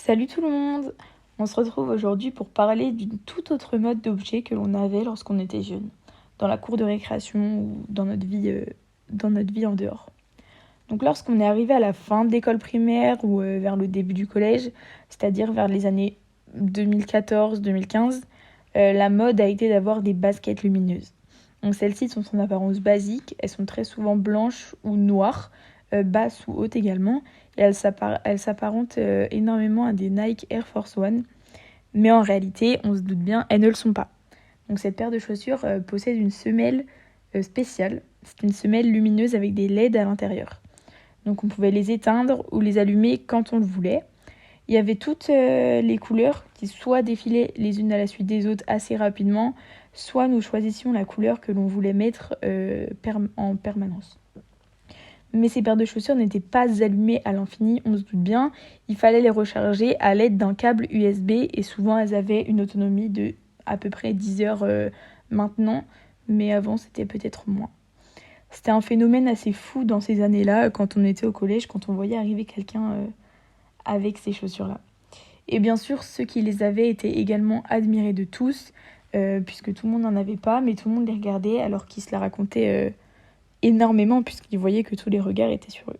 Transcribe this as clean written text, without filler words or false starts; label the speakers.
Speaker 1: Salut tout le monde! On se retrouve aujourd'hui pour parler d'une toute autre mode d'objet que l'on avait lorsqu'on était jeune, dans la cour de récréation ou dans notre vie en dehors. Donc lorsqu'on est arrivé à la fin de l'école primaire ou vers le début du collège, c'est-à-dire vers les années 2014-2015, la mode a été d'avoir des baskets lumineuses. Donc celles-ci sont en apparence basique, elles sont très souvent blanches ou noires, basses ou hautes également, et elles s'apparentent énormément à des Nike Air Force One, mais en réalité, on se doute bien, elles ne le sont pas. Donc cette paire de chaussures possède une semelle spéciale, c'est une semelle lumineuse avec des LED à l'intérieur. Donc on pouvait les éteindre ou les allumer quand on le voulait. Il y avait toutes les couleurs qui soit défilaient les unes à la suite des autres assez rapidement, soit nous choisissions la couleur que l'on voulait mettre en permanence. Mais ces paires de chaussures n'étaient pas allumées à l'infini, on se doute bien. Il fallait les recharger à l'aide d'un câble USB et souvent elles avaient une autonomie de à peu près 10 heures maintenant, mais avant c'était peut-être moins. C'était un phénomène assez fou dans ces années-là, quand on était au collège, quand on voyait arriver quelqu'un avec ces chaussures-là. Et bien sûr, ceux qui les avaient étaient également admirés de tous, puisque tout le monde n'en avait pas, mais tout le monde les regardait alors qu'ils se la racontaient énormément, puisqu'ils voyaient que tous les regards étaient sur eux.